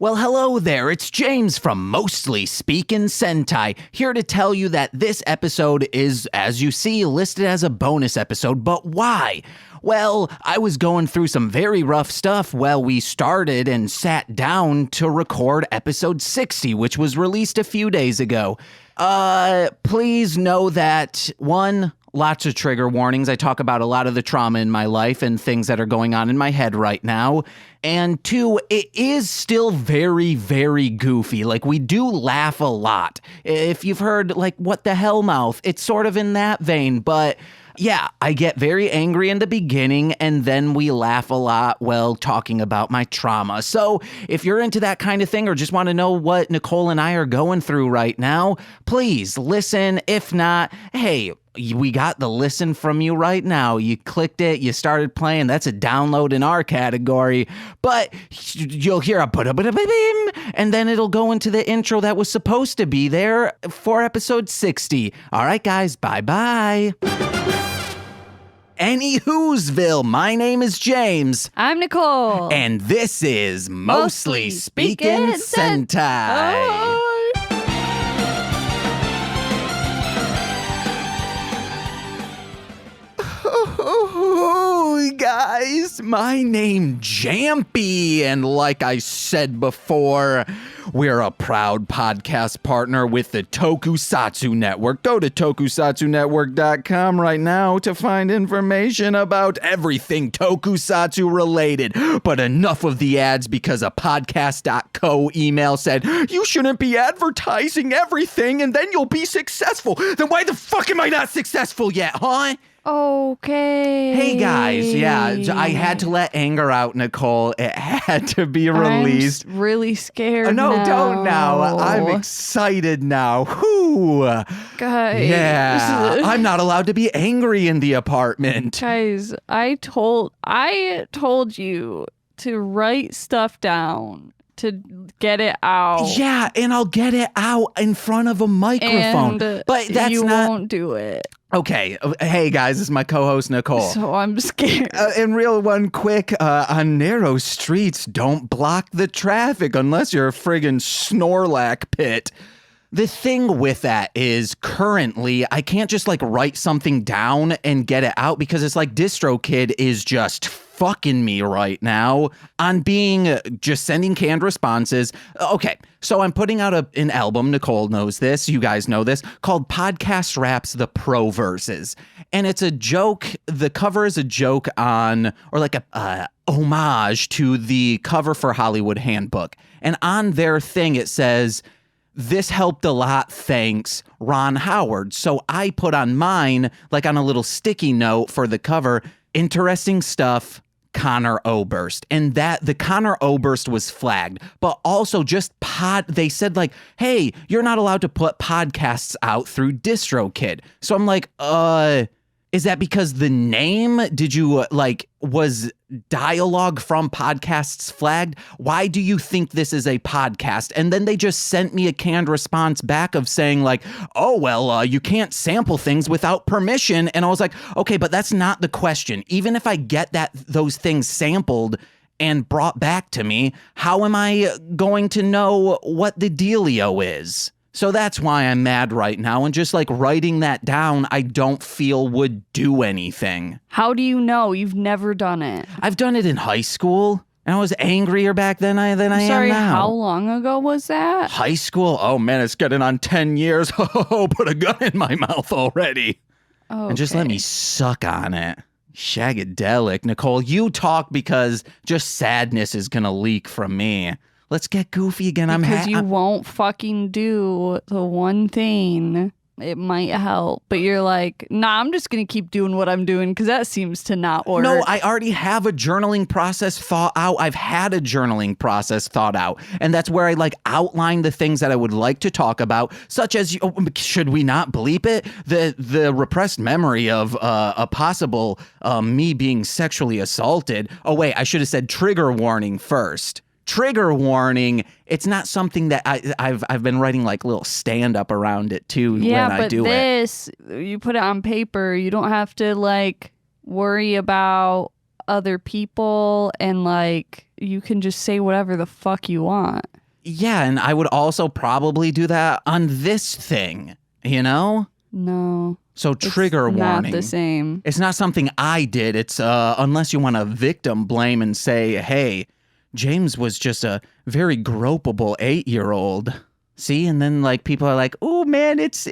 Well, hello there, it's James from Mostly Speakin Sentai, here to tell you that this episode is, as you see, listed as a bonus episode, but why? Well, I was going through some very rough stuff while we started and sat down to record episode 60, which was released a few days ago. Please know that, one, lots of trigger warnings. I talk about a lot of the trauma in my life and things that are going on in my head right now. And two, it is still very, very goofy. Like, we do laugh a lot. If you've heard, like, What the Hell Mouth, it's sort of in that vein. But yeah, I get very angry in the beginning, and then we laugh a lot while talking about my trauma. So if you're into that kind of thing or just want to know what Nicole and I are going through right now, please listen. If not, hey, we got the listen from you right now. You clicked it, you started playing. That's a download in our category. But you'll hear a ba-da-ba-da-ba-bim, and then it'll go into the intro that was supposed to be there for episode 60. All right, guys, bye-bye. Anywho'sville, my name is James. I'm Nicole. And this is Mostly Speakin Sentai. Oh. Oh, guys, my name Jampy, and like I said before, we're a proud podcast partner with the Tokusatsu Network. Go to tokusatsunetwork.com right now to find information about everything Tokusatsu related. But enough of the ads, because a podcast.co email said, you shouldn't be advertising everything and then you'll be successful. Then why the fuck am I not successful yet, huh? Okay. Hey guys, yeah, I had to let anger out, Nicole. It had to be released. I'm really scared No, now. don't now. I'm excited now. Whew. Guys. Yeah, I'm not allowed to be angry in the apartment. Guys, I told you to write stuff down, to get it out. Yeah, and I'll get it out in front of a microphone. And but that's you not... won't do it. Okay, hey guys, this is my co-host Nicole. So I'm scared. And real one quick, on narrow streets, don't block the traffic unless you're a friggin' Snorlax pit. The thing with that is currently I can't just like write something down and get it out, because it's like DistroKid is just fucking me right now on being just sending canned responses. Okay, so I'm putting out an album, Nicole knows this, you guys know this, called Podcast Raps The Pro Verses. And it's a joke, the cover is a joke on, or like a homage to the cover for Hollywood Handbook. And on their thing it says, this helped a lot, thanks, Ron Howard. So I put on mine, like on a little sticky note for the cover, interesting stuff, Connor Oberst. And that the Connor Oberst was flagged, but also just they said like, hey, you're not allowed to put podcasts out through DistroKid. So I'm like, is that because the name, did you was dialogue from podcasts flagged? Why do you think this is a podcast? And then they just sent me a canned response back of saying like, oh, well, you can't sample things without permission. And I was like, okay, but that's not the question. Even if I get those things sampled and brought back to me, how am I going to know what the dealio is? So that's why I'm mad right now, and just like writing that down, I don't feel would do anything. How do you know? You've never done it. I've done it in high school, and I was angrier back then I am now. Sorry, how long ago was that? High school? Oh man, it's getting on 10 years. Oh, put a gun in my mouth already. Okay. And just let me suck on it. Shagadelic. Nicole, you talk because just sadness is gonna leak from me. Let's get goofy again. Because you won't fucking do the one thing. It might help, but you're like, nah, I'm just going to keep doing what I'm doing because that seems to not work. No, I already have a journaling process thought out. I've had a journaling process thought out. And that's where I outline the things that I would like to talk about, such as, should we not bleep it? The repressed memory of a possible me being sexually assaulted. Oh, wait, I should have said trigger warning first. Trigger warning. It's not something that I've been writing little stand up around it too. Yeah, when I do this, you put it on paper. You don't have to worry about other people, and you can just say whatever the fuck you want. Yeah, and I would also probably do that on this thing, you know? No. So trigger It's warning. not the same. It's not something I did. It's unless you want to victim blame and say, hey, James was just a very gropable 8-year-old. See? And then like people are like, oh man, it's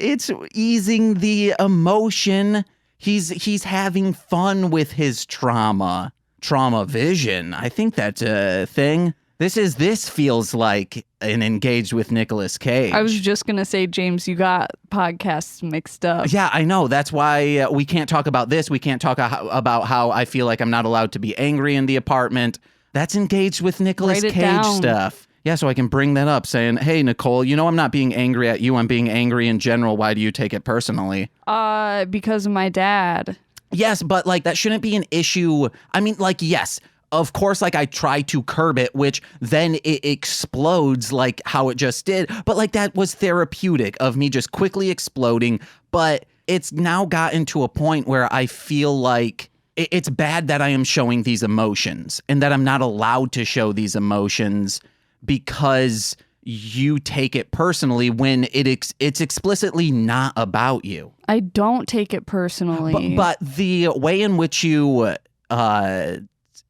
easing the emotion. He's having fun with his trauma. Trauma vision. I think that's a thing. This feels like an Engaged with Nicolas Cage. I was just going to say, James, you got podcasts mixed up. Yeah, I know. That's why we can't talk about this. We can't talk about how I feel like I'm not allowed to be angry in the apartment. That's Engaged with Nicolas Cage down. stuff. Yeah, so I can bring that up saying, hey, Nicole, you know I'm not being angry at you. I'm being angry in general. Why do you take it personally? Because of my dad. Yes, but like that shouldn't be an issue. I mean, like, yes. Of course, like I try to curb it, which then it explodes like how it just did. But like that was therapeutic of me just quickly exploding. But it's now gotten to a point where I feel like it's bad that I am showing these emotions and that I'm not allowed to show these emotions because you take it personally when it's explicitly not about you. I don't take it personally. But the way in which you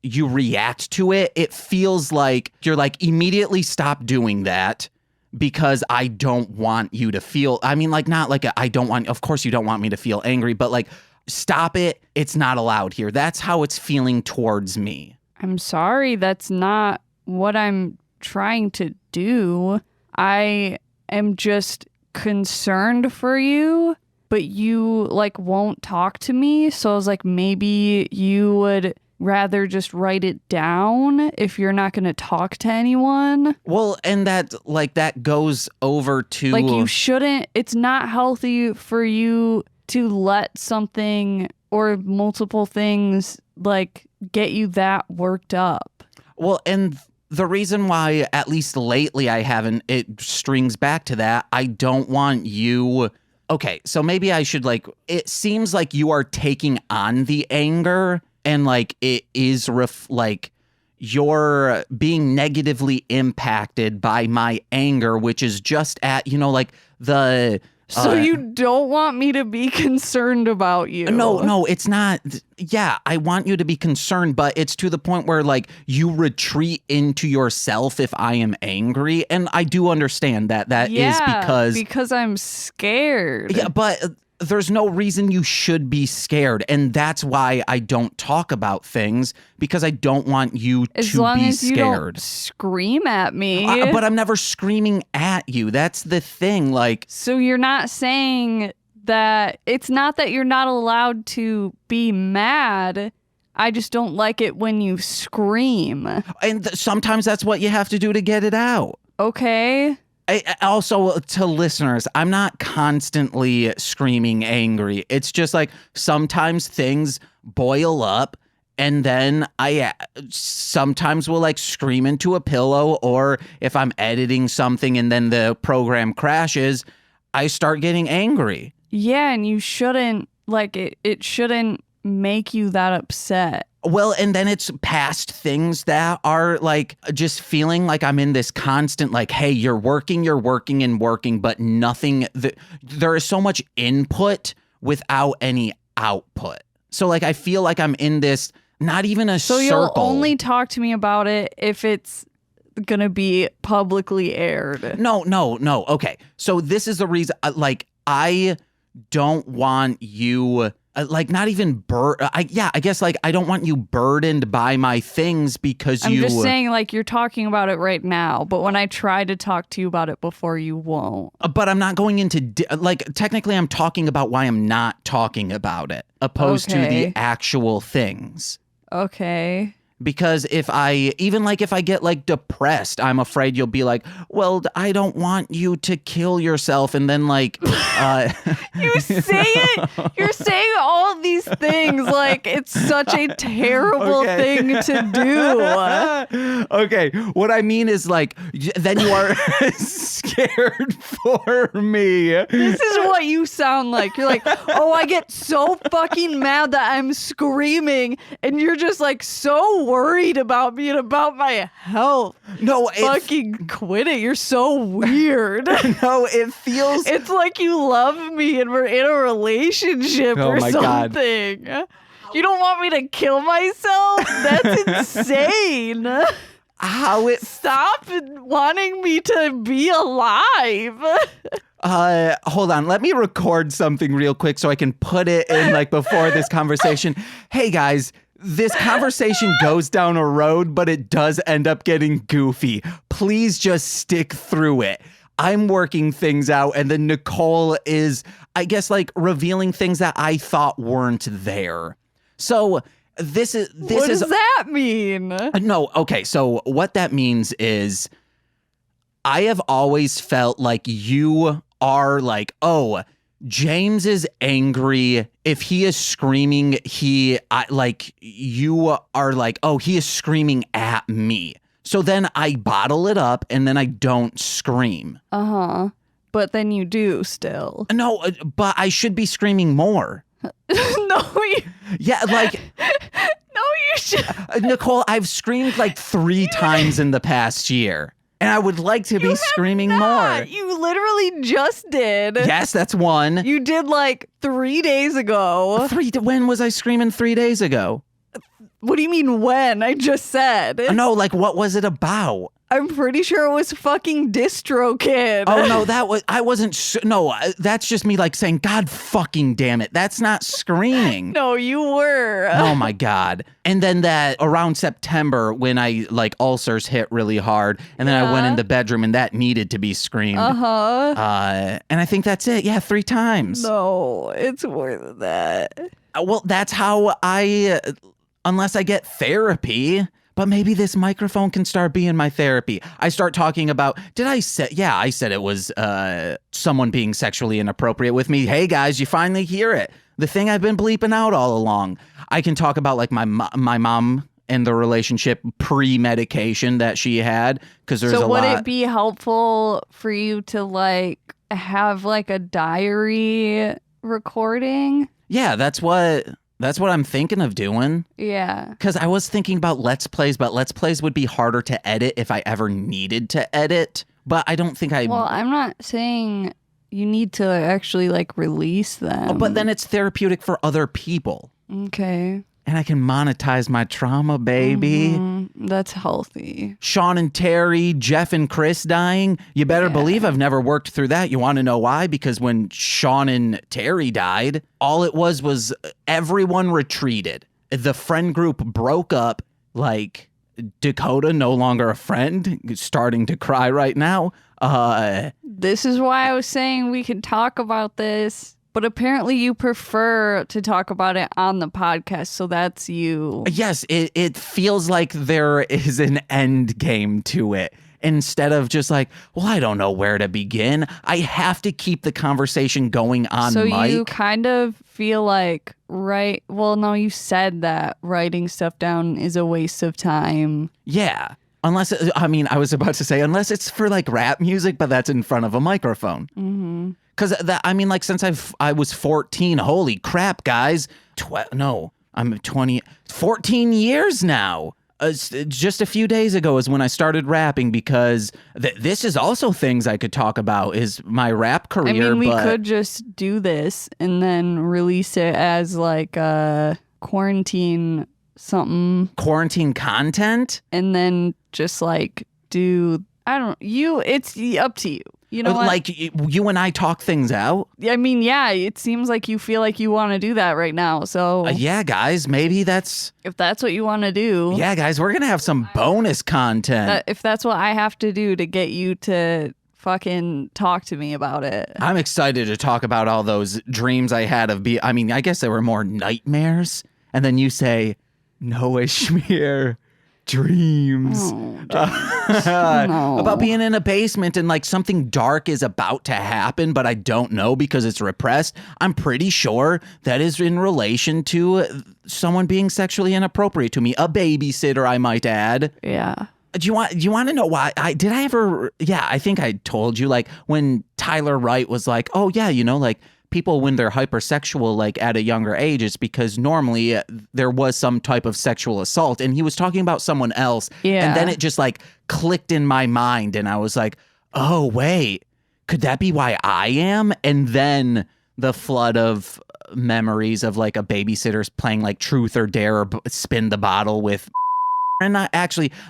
react to it, it feels like you're like, immediately stop doing that because I don't want you to feel, I mean, like, not like of course you don't want me to feel angry, but like, stop it. It's not allowed here. That's how it's feeling towards me. I'm sorry. That's not what I'm trying to do. I am just concerned for you, but you like won't talk to me. So I was like, maybe you would rather just write it down if you're not going to talk to anyone. Well, and that goes over to like, you shouldn't, it's not healthy for you to let something or multiple things like get you that worked up. Well, and the reason why, at least lately, I haven't, it strings back to that. I don't want you. Okay, so maybe I should it seems like you are taking on the anger. And like it is you're being negatively impacted by my anger, which is just at, like the. So you don't want me to be concerned about you? No, it's not. Yeah, I want you to be concerned, but it's to the point where like you retreat into yourself if I am angry. And I do understand that is because I'm scared. Yeah, but there's no reason you should be scared. And that's why I don't talk about things, because I don't want you to be scared. As long as you don't scream at me. But I'm never screaming at you. That's the thing. So you're not saying that it's not that you're not allowed to be mad. I just don't like it when you scream. And sometimes that's what you have to do to get it out. Okay. Also, to listeners, I'm not constantly screaming angry. It's just like sometimes things boil up, and then I sometimes will scream into a pillow, or if I'm editing something and then the program crashes, I start getting angry. Yeah, and you shouldn't, it shouldn't make you that upset. Well, and then it's past things that are just feeling like I'm in this constant hey, you're working, but nothing. There is so much input without any output. So I feel like I'm in this, not even a circle. So you'll only talk to me about it if it's gonna be publicly aired. No. Okay, so this is the reason. I don't want you. Not even I guess I don't want you burdened by my things because I'm just saying you're talking about it right now, but when I try to talk to you about it before, you won't. But I'm not going into technically I'm talking about why I'm not talking about it opposed to the actual things. Okay. Because if I get depressed, I'm afraid you'll be like, well, I don't want you to kill yourself. And then You say it. You're saying all these things like it's such a terrible thing to do. Okay, what I mean is like, then you are scared for me. This is what you sound like. You're like, oh, I get so fucking mad that I'm screaming, and you're just like so worried about me and about my health. No, fucking quit it. You're so weird. No, it feels. It's like you love me and we're in a relationship or something. God. You don't want me to kill myself? That's insane. How it Stop wanting me to be alive. Hold on. Let me record something real quick so I can put it in like before this conversation. Hey guys, this conversation goes down a road, but it does end up getting goofy. Please just stick through it. I'm working things out, and then Nicole is, I guess, like revealing things that I thought weren't there. So this is what does that mean? No, okay. So what that means is I have always felt like you are like, oh, James is angry. If he is screaming, you are like, oh, he is screaming at me. So then I bottle it up and then I don't scream. Uh-huh. But then you do still. No, but I should be screaming more. Yeah, like... No, you should. Nicole, I've screamed like 3 times in the past year. And I would like to be screaming more. You literally just did. Yes, that's one. You did like 3 days ago. When was I screaming 3 days ago? What do you mean when? I just said. No, like what was it about? I'm pretty sure it was fucking DistroKid. Oh no, I wasn't. No, that's just me like saying, God fucking damn it. That's not screaming. No, you were. Oh my God. And then that around September when I like ulcers hit really hard and then I went in the bedroom and that needed to be screamed. Uh-huh. And I think that's it. Yeah, 3 times. No, it's more than that. Well, that's how unless I get therapy. But maybe this microphone can start being my therapy. I start talking about, I said it was someone being sexually inappropriate with me. Hey guys, you finally hear it. The thing I've been bleeping out all along. I can talk about like my mom and the relationship pre-medication that she had. Because there's a lot. So would it be helpful for you to like have like a diary recording? Yeah, that's what I'm thinking of doing. Yeah. Because I was thinking about Let's Plays, but Let's Plays would be harder to edit if I ever needed to edit. But I don't think Well, I'm not saying you need to actually like release them. But then it's therapeutic for other people. Okay. And I can monetize my trauma, baby. Mm-hmm. That's healthy. Sean and Terry, Jeff and Chris dying. You better believe I've never worked through that. You want to know why? Because when Sean and Terry died, all it was everyone retreated. The friend group broke up. Like Dakota, no longer a friend, starting to cry right now. This is why I was saying we could talk about this. But apparently you prefer to talk about it on the podcast, so that's you. Yes, it feels like there is an end game to it. Instead of just like, well, I don't know where to begin. I have to keep the conversation going on mic. So you kind of feel like, well, no, you said that writing stuff down is a waste of time. Yeah. Unless, I was about to say, unless it's for like rap music, but that's in front of a microphone. Mm-hmm. Because since I was 14, holy crap, guys. I'm 20, 14 years now. Just a few days ago is when I started rapping because this is also things I could talk about is my rap career. We could just do this and then release it as like a quarantine something. Quarantine content? And then just like it's up to you. You know what? Like you and I talk things out? It seems like you feel like you want to do that right now. So yeah, guys, maybe if that's what you want to do. Yeah, guys, we're going to have some bonus content. If that's what I have to do to get you to fucking talk to me about it. I'm excited to talk about all those dreams I had I guess they were more nightmares. And then you say, no, Ishmir, dreams. Oh, James. No. About being in a basement and like something dark is about to happen, but I don't know because it's repressed. I'm pretty sure that is in relation to someone being sexually inappropriate to me. A babysitter, I might add. Yeah. Do you want to know why? I think I told you, like, when Tyler Wright was like, oh yeah, like people when they're hypersexual, like at a younger age, it's because normally there was some type of sexual assault, and he was talking about someone else. Yeah. And then it just like clicked in my mind, and I was like, oh wait, could that be why I am? And then the flood of memories of like a babysitter's playing like truth or dare or spin the bottle with. And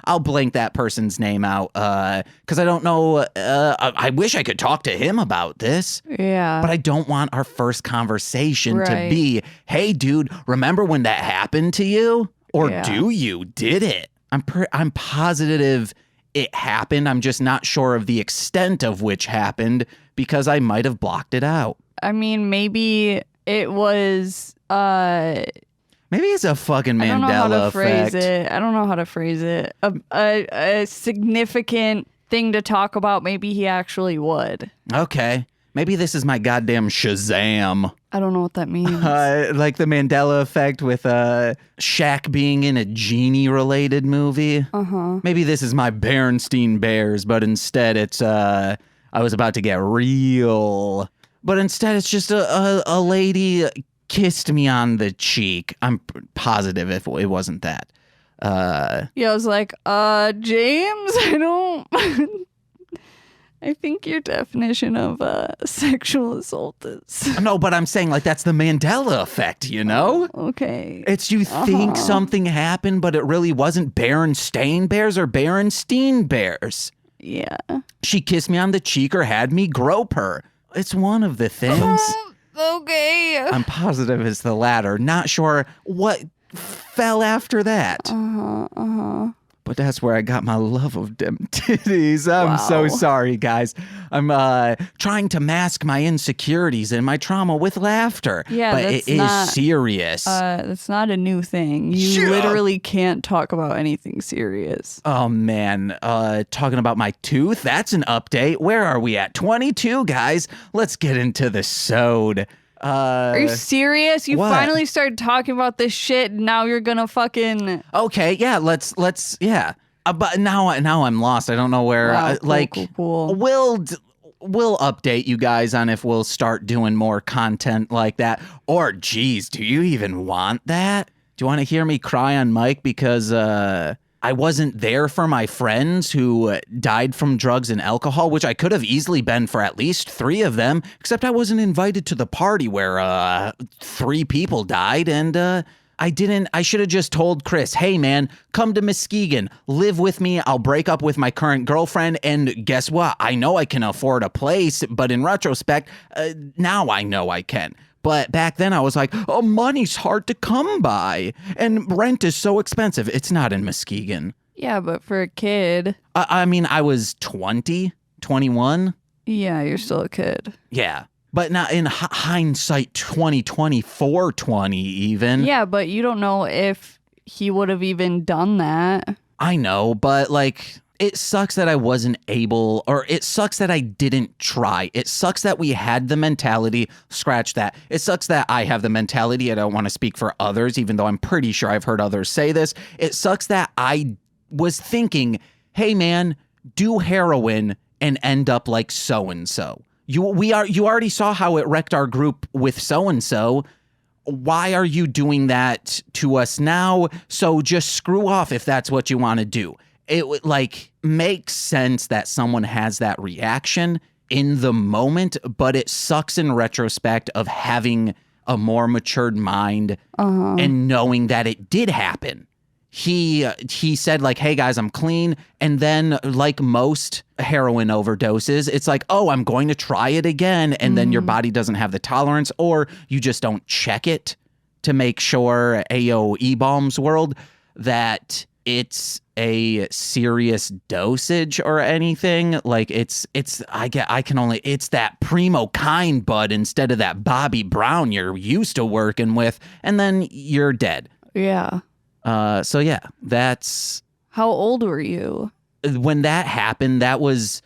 I'll blank that person's name out because I don't know. I wish I could talk to him about this. Yeah. But I don't want our first conversation to Right. be, hey, dude, remember when that happened to you? Or Yeah. do you? Did it? I'm positive it happened. I'm just not sure of the extent of which happened because I might have blocked it out. I mean, maybe it was Maybe it's a fucking Mandela I don't know how to effect. phrase it. I don't know how to phrase it. A significant thing to talk about. Maybe he actually would. Okay. Maybe this is my goddamn Shazam. I don't know what that means. Like the Mandela effect with Shaq being in a genie-related movie. Uh-huh. Maybe this is my Bernstein Bears, but instead it's I was about to get real. But instead it's just a lady kissed me on the cheek. I'm positive if it wasn't that. Yeah, I was like, James, I don't... I think your definition of sexual assault is... No, but I'm saying like that's the Mandela effect, you know? Okay. It's you think something happened, but it really wasn't. Berenstain Bears or Berenstein Bears. Yeah. She kissed me on the cheek or had me grope her. It's one of the things. Okay. I'm positive it's the latter. Not sure what fell after that. But that's where I got my love of them titties. I'm so Wow. sorry, guys. I'm trying to mask my insecurities and my trauma with laughter. Yeah, but that's it is not- serious. That's not a new thing. You Shut up. literally can't talk about anything serious. Oh man, talking about my tooth, that's an update. Where are we at? 22, guys. Let's get into the sode. Are you serious? You what? finally started talking about this shit, and now you're gonna fucking... Okay, yeah, let's yeah. But now I'm lost. I don't know where. Wow, cool. We'll update you guys on if we'll start doing more content like that. Or, geez, do you even want that? Do you want to hear me cry on mic because I wasn't there for my friends who died from drugs and alcohol, which I could have easily been for at least 3 of them, except I wasn't invited to the party where 3 people died, and I should have just told Chris, hey man, come to Muskegon, live with me, I'll break up with my current girlfriend, and guess what? I know I can afford a place, but in retrospect, now I know I can. But back then I was like, oh, money's hard to come by. And rent is so expensive. It's not in Muskegon. Yeah, but for a kid... I mean, I was 20, 21. Yeah, you're still a kid. Yeah. But now in hindsight, 2020, 420 even. Yeah, but you don't know if he would have even done that. I know, but like... It sucks that I wasn't able, or it sucks that I didn't try. It sucks that we had the mentality, scratch that. It sucks that I have the mentality. I don't want to speak for others, even though I'm pretty sure I've heard others say this. It sucks that I was thinking, hey man, do heroin and end up like so-and-so. You already saw how it wrecked our group with so-and-so. Why are you doing that to us now? So just screw off if that's what you want to do. It would like makes sense that someone has that reaction in the moment, but it sucks in retrospect of having a more matured mind and knowing that it did happen. He said like, hey guys, I'm clean. And then like most heroin overdoses, it's like, oh, I'm going to try it again. And then your body doesn't have the tolerance, or you just don't check it to make sure, Ayo E-Bombs world, that it's a serious dosage or anything. Like it's that primo kind bud instead of that Bobby Brown you're used to working with, and then you're dead. Yeah. So yeah, that's How old were you? When that happened, I was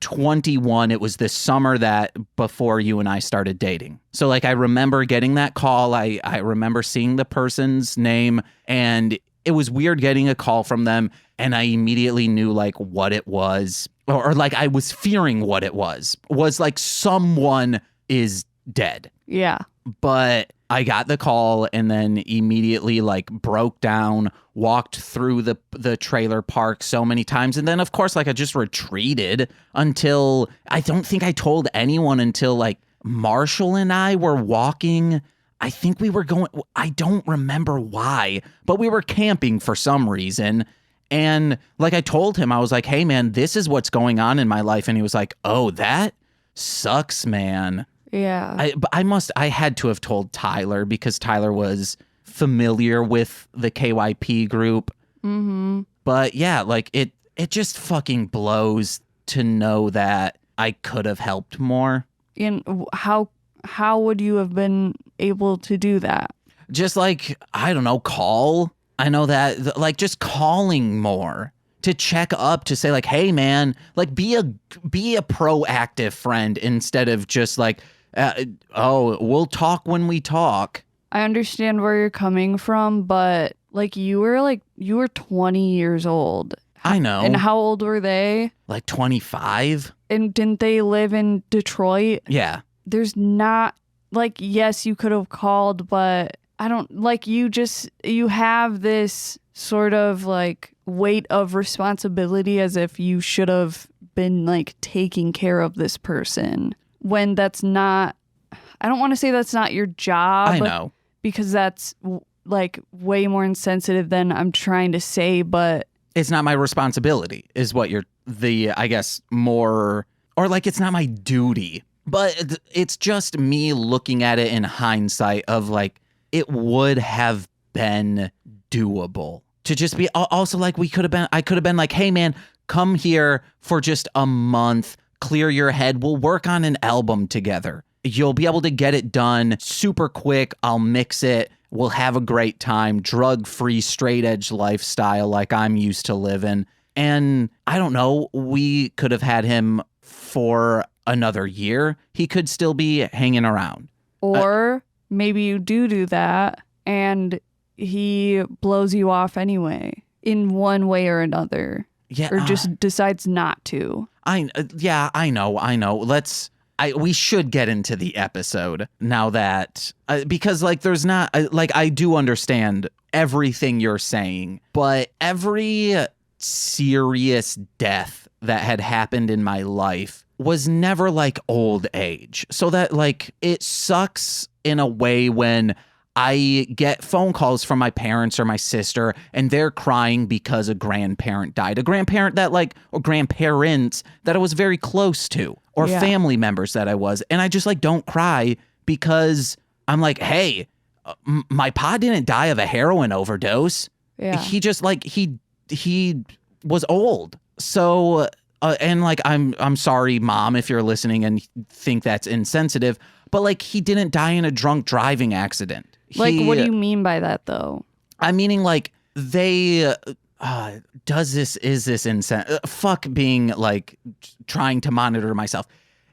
21. It was this summer that before you and I started dating. So like I remember getting that call. I remember seeing the person's name, and it was weird getting a call from them, and I immediately knew like what it was, or like I was fearing what it was like someone is dead. Yeah. But I got the call and then immediately like broke down, walked through the trailer park so many times. And then of course, like I just retreated until I don't think I told anyone until like Marshall and I were walking. I think we were going, I don't remember why, but we were camping for some reason. And like I told him, I was like, hey man, this is what's going on in my life. And he was like, oh, that sucks, man. Yeah. I had to have told Tyler because Tyler was familiar with the KYP group. Mm-hmm. But yeah, like it just fucking blows to know that I could have helped more. And how would you have been able to do that? Just like, I don't know, call. I know that, like, just calling more to check up, to say like, hey man, like be a proactive friend instead of just like, oh, we'll talk when we talk. I understand where you're coming from, but like you were 20 years old. I know. And how old were they? Like 25. And didn't they live in Detroit? Yeah. There's not, like, yes, you could have called, but I don't, like, you have this sort of like weight of responsibility as if you should have been like taking care of this person, when that's not, I don't want to say that's not your job. I know. Because that's like way more insensitive than I'm trying to say, but it's not my responsibility is what I guess more, or like it's not my duty, but it's just me looking at it in hindsight of like, it would have been doable to just be also like, I could have been like, hey man, come here for just a month, clear your head. We'll work on an album together. You'll be able to get it done super quick. I'll mix it. We'll have a great time. Drug-free, straight-edge lifestyle like I'm used to living. And I don't know, we could have had him for another year. He could still be hanging around. Or maybe you do that and he blows you off anyway in one way or another. Yeah. Or just decides not to. I know. We should get into the episode now that, because like there's not, like I do understand everything you're saying, but every serious death that had happened in my life was never like old age. So that like it sucks in a way when I get phone calls from my parents or my sister and they're crying because a grandparent died. A grandparent that like, or grandparents that I was very close to, or family members that I was. And I just like don't cry because I'm like, hey, my pa didn't die of a heroin overdose. Yeah. He just like, he was old. So, and like, I'm sorry, Mom, if you're listening and think that's insensitive, but like he didn't die in a drunk driving accident. Like, what do you mean by that, though? I'm meaning, like, they, is this insane? Fuck being, like, trying to monitor myself.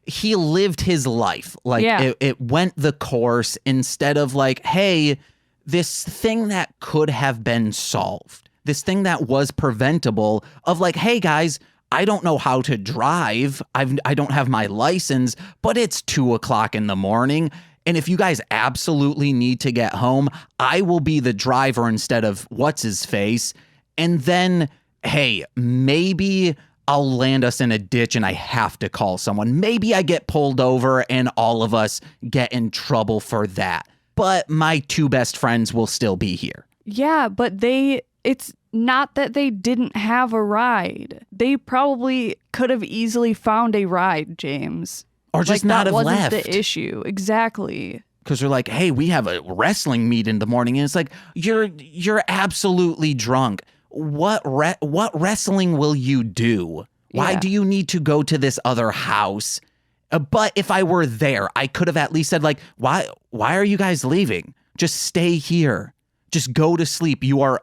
He lived his life. Like, it went the course instead of, like, hey, this thing that could have been solved, this thing that was preventable of, like, hey, guys, I don't know how to drive. I don't have my license, but it's 2:00 in the morning. And if you guys absolutely need to get home, I will be the driver instead of what's his face. And then, hey, maybe I'll land us in a ditch and I have to call someone. Maybe I get pulled over and all of us get in trouble for that. But my two best friends will still be here. Yeah, but it's not that they didn't have a ride. They probably could have easily found a ride, James. Or just not have left. That wasn't the issue. Exactly. Because they're like, hey, we have a wrestling meet in the morning. And it's like, you're absolutely drunk. What wrestling will you do? Why do you need to go to this other house? But if I were there, I could have at least said like, why are you guys leaving? Just stay here. Just go to sleep. You are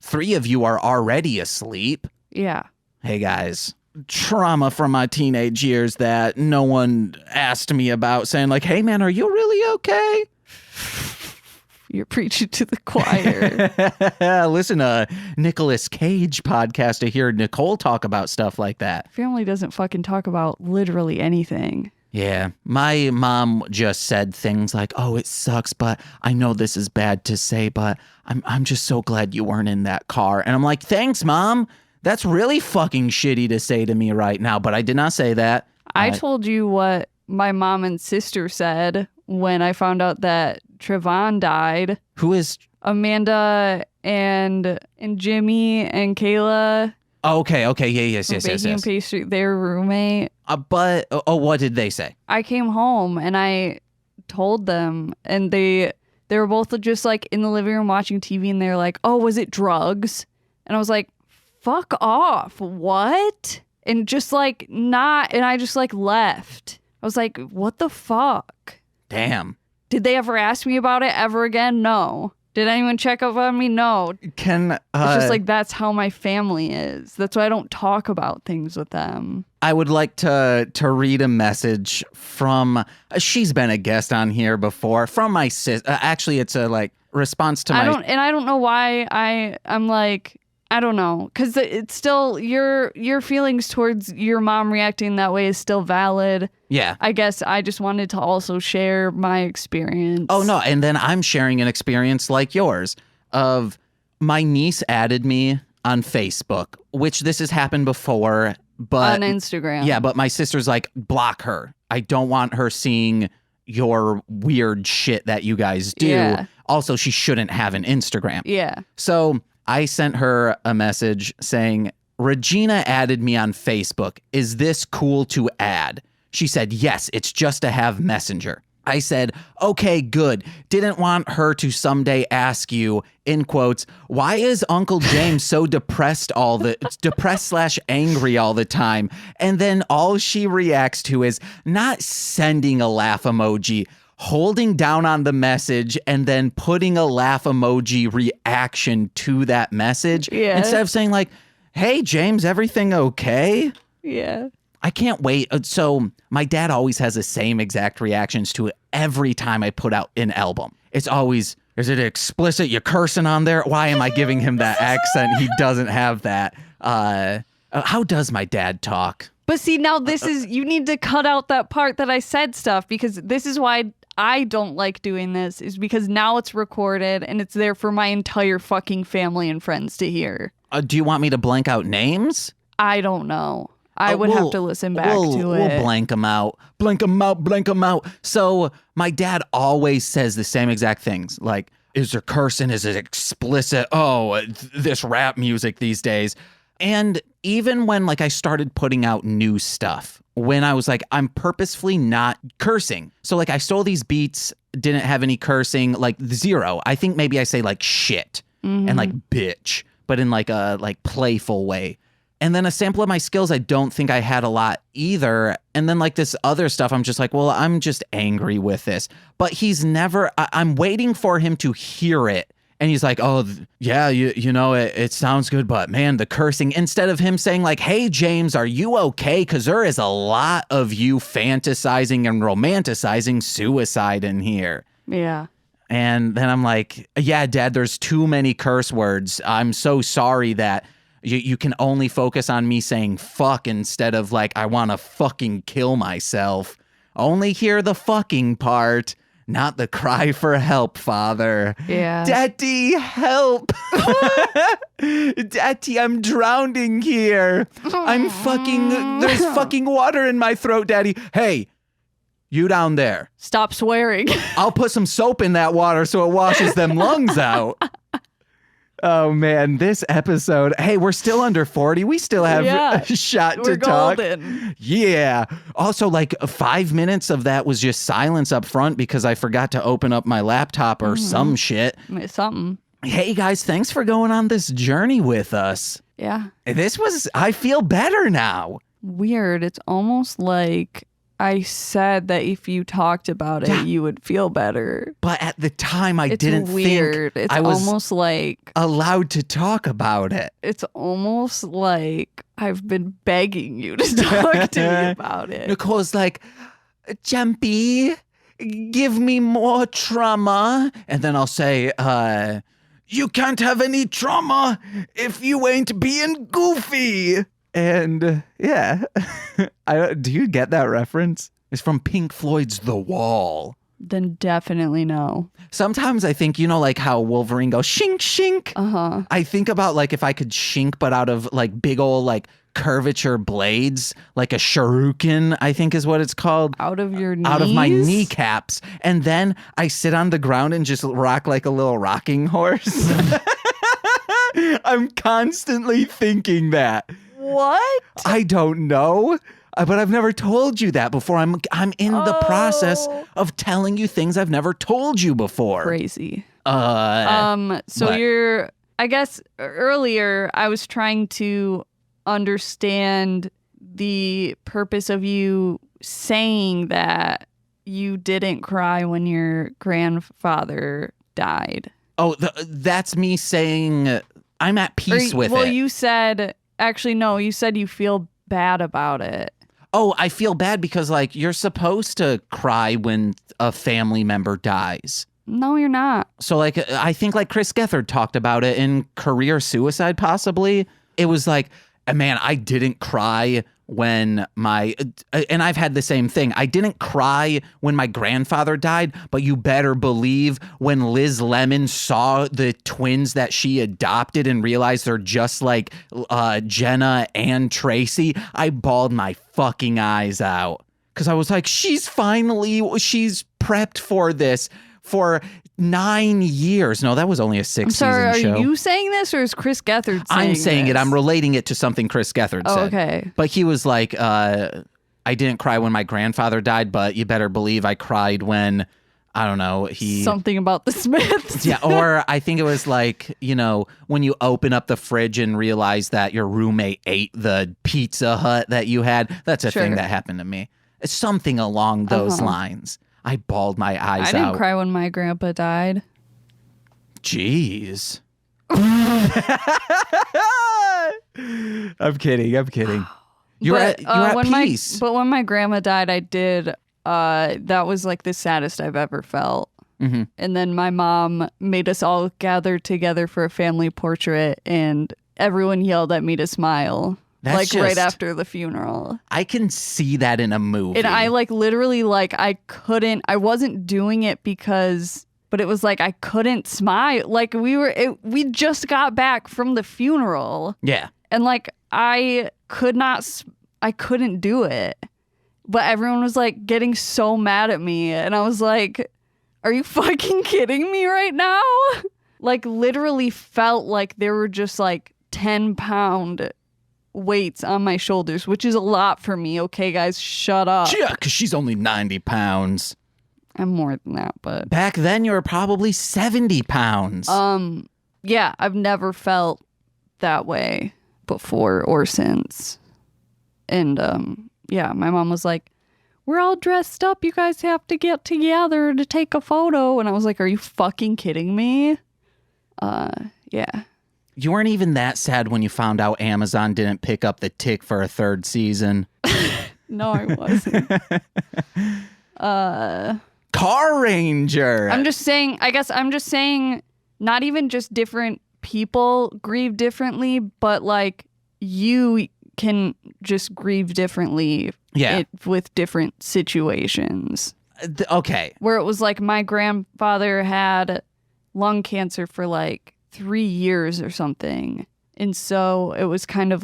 3 of you are already asleep. Yeah. Hey guys, trauma from my teenage years that no one asked me about, saying like, hey man, are you really okay? You're preaching to the choir. Listen to Nicolas Cage podcast to hear Nicole talk about stuff like that. Family doesn't fucking talk about literally anything. Yeah, my mom just said things like, oh, it sucks, but I know this is bad to say, but I'm just so glad you weren't in that car. And I'm like, thanks, Mom. That's really fucking shitty to say to me right now, but I did not say that. I told you what my mom and sister said when I found out that Trevon died. Who is? Amanda and Jimmy and Kayla. Oh, okay, yes. Baking pastry, their roommate. But what did they say? I came home and I told them, and they were both just like in the living room watching TV, and they're like, "Oh, was it drugs?" And I was like, "Fuck off! What?" And just like not, and I just like left. I was like, "What the fuck?" Damn. Did they ever ask me about it ever again? No. Did anyone check up on me? No. It's just like that's how my family is. That's why I don't talk about things with them. I would like to read a message from, she's been a guest on here before, from my sis. Actually, it's a like response to my. I don't know why I'm like, I don't know, because it's still your feelings towards your mom reacting that way is still valid. Yeah. I guess I just wanted to also share my experience. Oh, no. And then I'm sharing an experience like yours of my niece added me on Facebook, which this has happened before, but on Instagram. Yeah. But my sister's like, block her. I don't want her seeing your weird shit that you guys do. Yeah. Also, she shouldn't have an Instagram. Yeah. So I sent her a message saying, Regina added me on Facebook. Is this cool to add? She said, yes, it's just to have Messenger. I said, okay, good. Didn't want her to someday ask you, in quotes, why is Uncle James so depressed / angry all the time? And then all she reacts to is not sending a laugh emoji, holding down on the message and then putting a laugh emoji reaction to that message. Yeah. Instead of saying like, hey, James, everything okay? Yeah. I can't wait. So my dad always has the same exact reactions to it every time I put out an album. It's always, is it explicit? You cursing on there? Why am I giving him that accent? He doesn't have that. How does my dad talk? But see, now this is, you need to cut out that part that I said stuff, because this is why I don't like doing this, is because now it's recorded and it's there for my entire fucking family and friends to hear. Do you want me to blank out names? I don't know. I would have to listen back to it. We'll blank them out. Blank them out, blank them out. So my dad always says the same exact things. Like, is there cursing? Is it explicit? Oh, this rap music these days. And even when like I started putting out new stuff, when I was like, I'm purposefully not cursing. So like I stole these beats, didn't have any cursing, like 0. I think maybe I say like shit and like bitch, but in like a like playful way. And then a sample of my skills, I don't think I had a lot either. And then like this other stuff, I'm just like, well, I'm just angry with this. But he's never, I'm waiting for him to hear it. And he's like, oh, yeah, you know, it sounds good, but man, the cursing, instead of him saying like, hey, James, are you okay? Because there is a lot of you fantasizing and romanticizing suicide in here. Yeah. And then I'm like, yeah, Dad, there's too many curse words. I'm so sorry that you can only focus on me saying fuck instead of like, I want to fucking kill myself. Only hear the fucking part. Not the cry for help, Father. Yeah. Daddy, help. Daddy, I'm drowning here. There's fucking water in my throat, Daddy. Hey, you down there. Stop swearing. I'll put some soap in that water so it washes them lungs out. Oh, man, this episode. Hey, we're still under 40. We still have a shot to talk. Golden. Yeah. Also, like 5 minutes of that was just silence up front because I forgot to open up my laptop or some shit. Something. Hey, guys, thanks for going on this journey with us. Yeah. I feel better now. Weird. It's almost like I said that if you talked about it, you would feel better. But at the time, I didn't weird. think it's I was almost like allowed to talk about it. It's almost like I've been begging you to talk to me about it. Nicole's like, Jumpy, give me more trauma. And then I'll say, you can't have any trauma if you ain't being goofy. And yeah, do you get that reference? It's from Pink Floyd's The Wall. Then definitely no. Sometimes I think, like how Wolverine goes shink, shink. Uh-huh. I think about like if I could shink, but out of like big old like curvature blades, like a shuriken, I think is what it's called. Out of your knees? Out of my kneecaps. And then I sit on the ground and just rock like a little rocking horse. I'm constantly thinking that. What? I don't know, but I've never told you that before. I'm in the process of telling you things I've never told you before. Crazy. So what? I guess earlier I was trying to understand the purpose of you saying that you didn't cry when your grandfather died. Oh, that's me saying I'm at peace with it. Well, you said... Actually, no, you said you feel bad about it. Oh, I feel bad because, like, you're supposed to cry when a family member dies. No, you're not. So, like, I think, like, Chris Gethard talked about it in Career Suicide, possibly. It was like, man, I didn't cry when and I've had the same thing. I didn't cry when my grandfather died, but you better believe when Liz Lemon saw the twins that she adopted and realized they're just like Jenna and Tracy, I bawled my fucking eyes out. Because I was like, she's prepped for this for 9 years. No, that was only a 6-season show. I'm sorry, are you saying this or is Chris Gethard saying I'm saying this? it. I'm relating it to something Chris Gethard said. Okay. But he was like, I didn't cry when my grandfather died, but you better believe I cried when, I don't know, something about the Smiths. Yeah, or I think it was like, when you open up the fridge and realize that your roommate ate the Pizza Hut that you had. That's a thing that happened to me. It's something along those lines. I bawled my eyes out. I didn't cry when my grandpa died. Jeez. I'm kidding. You're at peace. But when my grandma died, I did. That was like the saddest I've ever felt. Mm-hmm. And then my mom made us all gather together for a family portrait, and everyone yelled at me to smile. That's right after the funeral. I can see that in a movie. And I literally I wasn't doing it but it was like I couldn't smile. Like we just got back from the funeral. Yeah. And I couldn't do it. But everyone was getting so mad at me. And I was like, are you fucking kidding me right now? Literally felt like there were just 10-pound weights on my shoulders, which is a lot for me. Okay, guys, shut up. Yeah, because she's only 90 pounds. I'm more than that, but... Back then, you were probably 70 pounds. Yeah, I've never felt that way before or since. And, yeah, my mom was like, we're all dressed up. You guys have to get together to take a photo. And I was like, are you fucking kidding me? Yeah. You weren't even that sad when you found out Amazon didn't pick up the Tick for a third season. No, I wasn't. Carranger. I'm just saying, not even just different people grieve differently, but you can just grieve differently. Yeah. With different situations. Okay. Where it was my grandfather had lung cancer for 3 years or something. And so it was kind of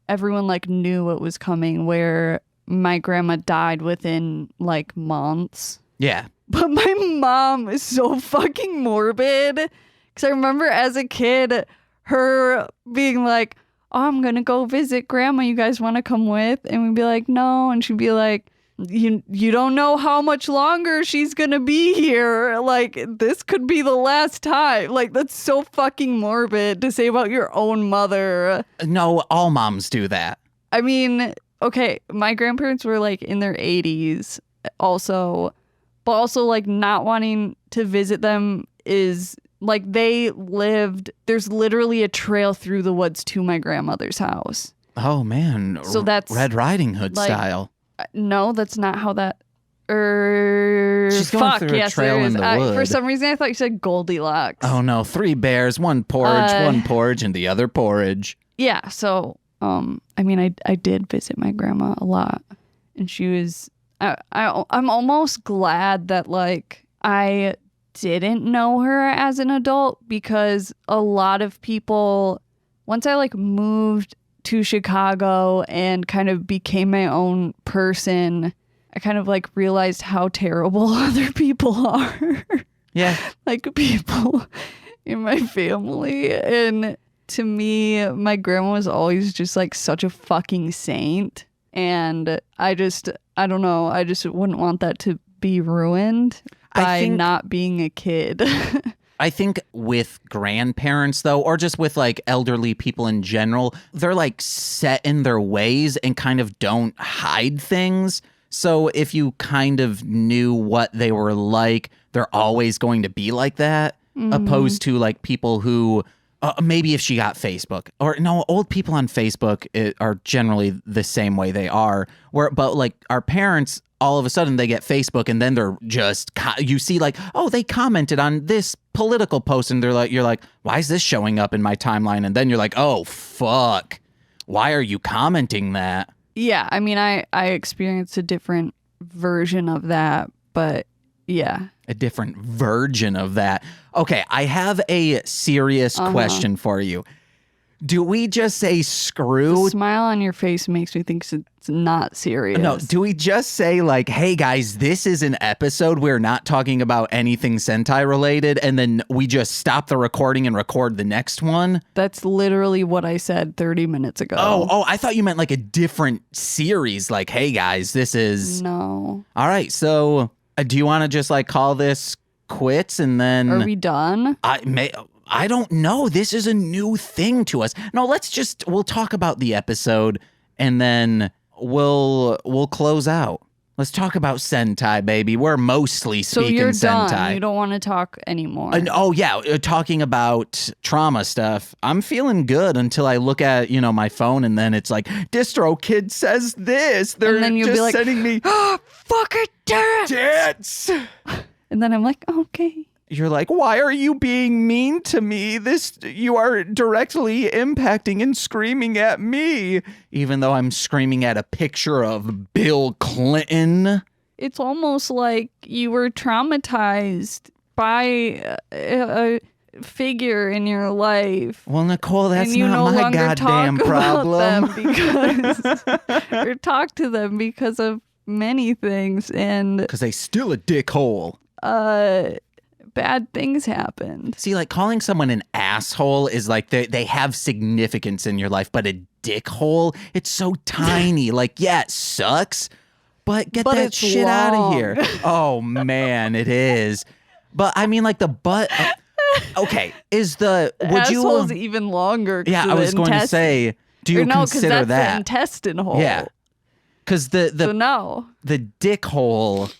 everyone knew it was coming, where my grandma died within months. Yeah. But my mom is so fucking morbid. Because I remember as a kid, her being like, oh, I'm going to go visit grandma. You guys want to come with? And we'd be like, no. And she'd be like, you don't know how much longer she's going to be here. This could be the last time. That's so fucking morbid to say about your own mother. No, all moms do that. I mean, okay, my grandparents were like in their 80s also, but also like not wanting to visit them is like there's literally a trail through the woods to my grandmother's house. Oh man. So that's Red Riding Hood like, style. No, that's not how that. She's going through a trail in the wood. For some reason, I thought you said Goldilocks. Oh no, 3 bears, 1 porridge, 1 porridge, and the other porridge. Yeah, so I mean, I did visit my grandma a lot, and she was. I'm almost glad that like I didn't know her as an adult, because a lot of people, once I like moved to Chicago and kind of became my own person, I kind of like realized how terrible other people are. Yeah. Like people in my family. And to me, my grandma was always just like such a fucking saint. And I don't know, I just wouldn't want that to be ruined by not being a kid. I think with grandparents, though, or just with like elderly people in general, they're like set in their ways and kind of don't hide things. So if you kind of knew what they were like, they're always going to be like that, opposed to like people who maybe if she got Facebook, or no, old people on Facebook are generally the same way they are. But like our parents, all of a sudden they get Facebook and then they're just, you see like, oh, they commented on this political post and you're like, why is this showing up in my timeline? And then you're like, oh, fuck. Why are you commenting that? Yeah, I mean, I experienced a different version of that, but yeah. A different version of that. Okay, I have a serious question for you. Do we just say screw? The smile on your face makes me think it's not serious. No, do we just say like, hey guys, this is an episode. We're not talking about anything Sentai related. And then we just stop the recording and record the next one? That's literally what I said 30 minutes ago. Oh, I thought you meant like a different series. Like, hey guys, this is... No. All right, so do you want to just like call this quits and then... Are we done? I don't know. This is a new thing to us. No, we'll talk about the episode and then we'll close out. Let's talk about Sentai, baby. We're mostly speaking Sentai. So you're Sentai. done. You don't want to talk anymore. Oh yeah, talking about trauma stuff. I'm feeling good until I look at, my phone and then it's like, DistroKid says this. They're and then you'll just be like, sending me fucking dance. And then I'm like, okay. You're like, why are you being mean to me? You are directly impacting and screaming at me, even though I'm screaming at a picture of Bill Clinton. It's almost like you were traumatized by a figure in your life. Well, Nicole, that's not no my goddamn problem. Or talk to them because of many things, and because they still a dickhole. Bad things happened. See, like calling someone an asshole is like they have significance in your life, but a dickhole, it's so tiny. Like, yeah, it sucks, but get that shit out of here. Oh man, it is. But I mean, like the butt. Okay, asshole's even longer? Yeah, I was going to say, do you consider that's that the intestine hole? Yeah, because the dick hole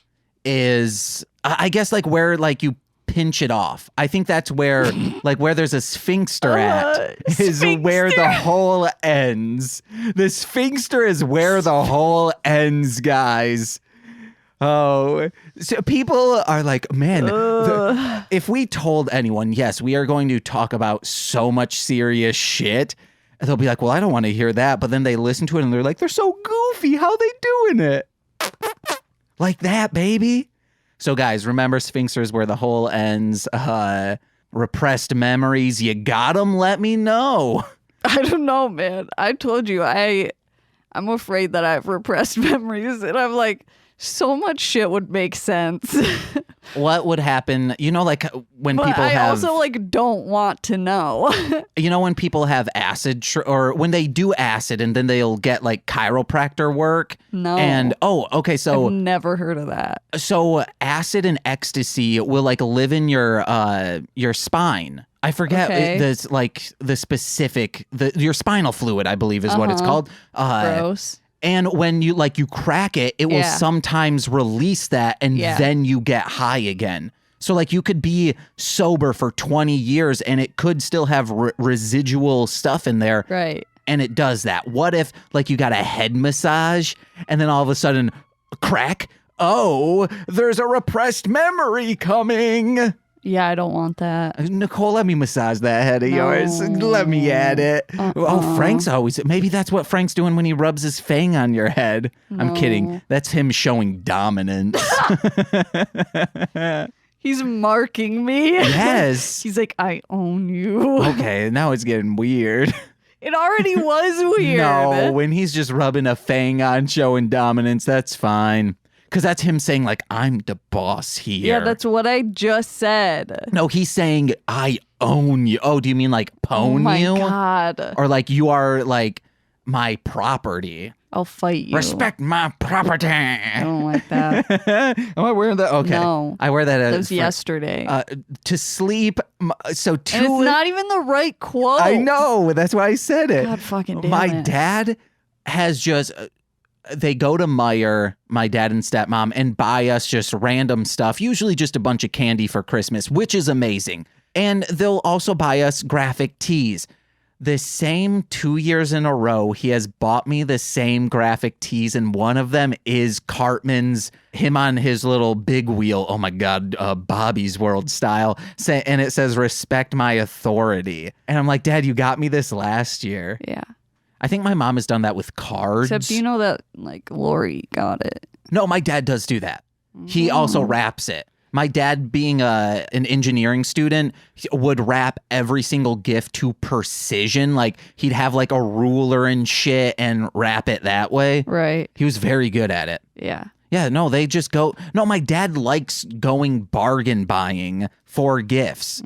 is, I guess, like where like you pinch it off. I think that's where like where there's a sphincter is where the hole ends. The sphincter is where the hole ends, guys. Oh, so people are like, man, if we told anyone, yes, we are going to talk about so much serious shit, they'll be like, well, I don't want to hear that. But then they listen to it and they're like, they're so goofy. How they doing it? Like that, baby. So guys, remember, sphincter is where the hole ends. Repressed memories, you got them? Let me know. I don't know, man. I told you, I'm afraid that I have repressed memories, and I'm like, so much shit would make sense. What would happen? Like when people have... I also like don't want to know. When people have acid or when they do acid and then they'll get like chiropractor work. No. And okay, so... I've never heard of that. So acid and ecstasy will like live in your spine. I forget the specific, your spinal fluid, I believe is what it's called. Gross. And when you crack it, it will Yeah. sometimes release that and then you get high again. So like you could be sober for 20 years and it could still have residual stuff in there. Right. And it does that. What if like you got a head massage and then all of a sudden crack? Oh, there's a repressed memory coming. Yeah, I don't want that. Nicole, let me massage that head of yours. Let me at it. Oh, Frank's always... Maybe that's what Frank's doing when he rubs his fang on your head. No. I'm kidding. That's him showing dominance. He's marking me. Yes. He's like, I own you. Okay, now it's getting weird. It already was weird. No, when he's just rubbing a fang on showing dominance, that's fine. Because that's him saying, like, I'm the boss here. Yeah, that's what I just said. No, he's saying, I own you. Oh, do you mean like pwn you? Oh, my God. Or like you are like my property. I'll fight you. Respect my property. I don't like that. Am I wearing that? Okay. No. I wear that. That was yesterday. To sleep. So and it's not even the right quote. I know. That's why I said it. God fucking damn my it. dad has just... They go to Meijer, my dad and stepmom, and buy us just random stuff, usually just a bunch of candy for Christmas, which is amazing. And they'll also buy us graphic tees. The same 2 years in a row, he has bought me the same graphic tees, and one of them is Cartman's, him on his little big wheel, oh my God, Bobby's World style, and it says, respect my authority. And I'm like, Dad, you got me this last year. Yeah. I think my mom has done that with cards. Except you know that, like, Lori got it. No, my dad does do that. He also wraps it. My dad, being an engineering student, would wrap every single gift to precision. Like, he'd have, like, a ruler and shit and wrap it that way. Right. He was very good at it. Yeah. Yeah, no, they just go... No, my dad likes going bargain buying for gifts.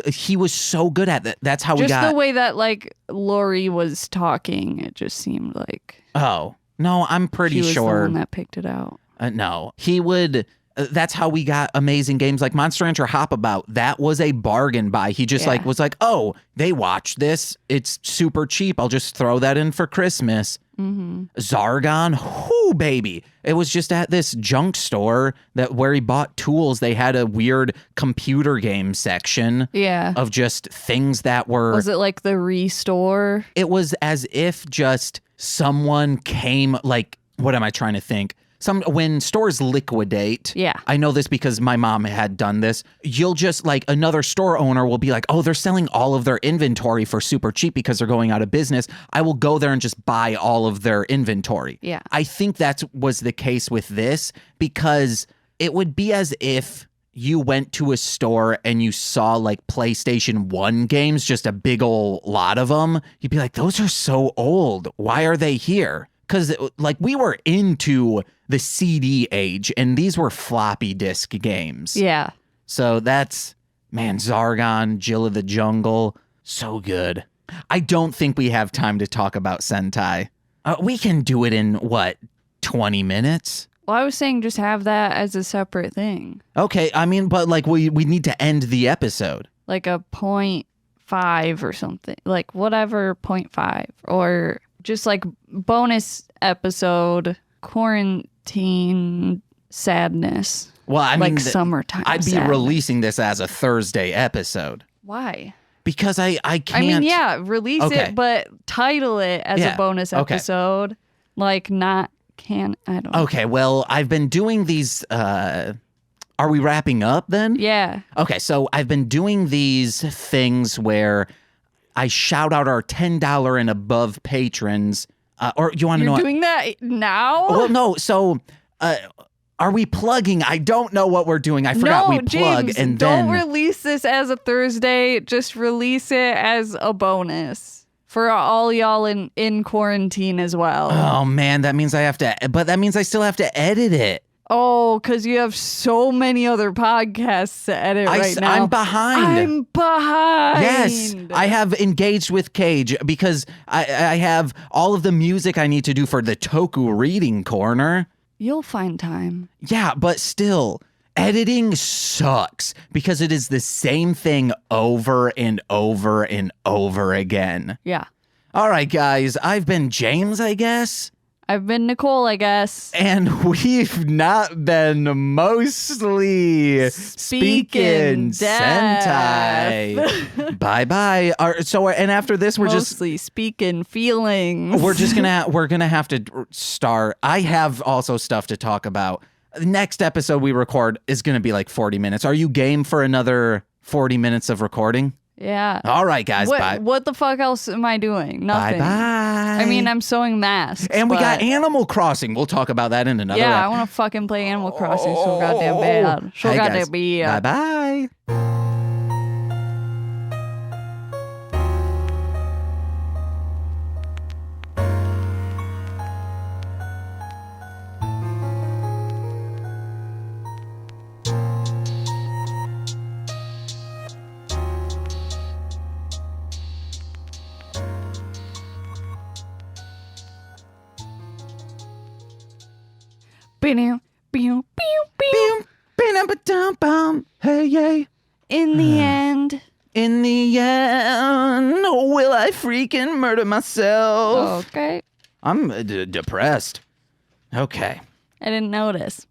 He was so good at that. That's how we got... Just the way that, like, Lori was talking, it just seemed like... Oh, no, I'm pretty sure. She was sure... the one that picked it out. No, he would... that's how we got amazing games like Monster Rancher Hop About. That was a bargain buy. He just was like, oh, they watch this. It's super cheap. I'll just throw that in for Christmas. Zargon, whoo, baby. It was just at this junk store where he bought tools. They had a weird computer game section of just things that were... Was it like the Restore? It was as if just someone came, like, what am I trying to think? When stores liquidate, I know this because my mom had done this, you'll just, like, another store owner will be like, oh, they're selling all of their inventory for super cheap because they're going out of business. I will go there and just buy all of their inventory. Yeah. I think that was the case with this because it would be as if you went to a store and you saw, like, PlayStation 1 games, just a big old lot of them. You'd be like, those are so old. Why are they here? Because, like, we were into the CD age, and these were floppy disk games. Yeah. So that's, man, Zargon, Jill of the Jungle, so good. I don't think we have time to talk about Sentai. We can do it in, 20 minutes? Well, I was saying just have that as a separate thing. Okay, I mean, but, like, we need to end the episode. Like a 0.5 or something. Like, whatever, 0.5. Or... just like bonus episode, quarantine sadness. Well, I mean, like summertime. I'd be releasing this as a Thursday episode. Why? Because I can't. I mean, yeah, release it, but title it as a bonus episode. Like I don't know. Okay, well, I've been doing these. Are we wrapping up then? Yeah. Okay, so I've been doing these things where I shout out our $10 and above patrons. Or you want to know? You're doing that now? Well, no. So, are we plugging? I don't know what we're doing. I forgot we plug, James, and don't then release this as a Thursday. Just release it as a bonus for all y'all in quarantine as well. Oh man, that means I have to. But that means I still have to edit it. Oh, because you have so many other podcasts to edit right now. I'm behind. Yes, I have engaged with Cage because I have all of the music I need to do for the Toku reading corner. You'll find time. Yeah, but still, editing sucks because it is the same thing over and over and over again. Yeah. All right, guys, I've been James, I guess. I've been Nicole, I guess. And we've not been mostly speaking Sentai. Bye-bye. And after this, we're Mostly speaking feelings. we're gonna have to start. I have also stuff to talk about. The next episode we record is gonna be like 40 minutes. Are you game for another 40 minutes of recording? Yeah. All right, guys. Bye. What the fuck else am I doing? Nothing. Bye-bye. I mean, I'm sewing masks. And we got but- Animal Crossing. We'll talk about that in another Yeah, I episode. want to fucking play Animal Crossing so goddamn bad. So Hey, guys. goddamn bad. Bye-bye. Pew, pew, pew, pew. Hey, yay. In the end. In the end, will I freaking murder myself? Okay. I'm depressed. Okay. I didn't notice.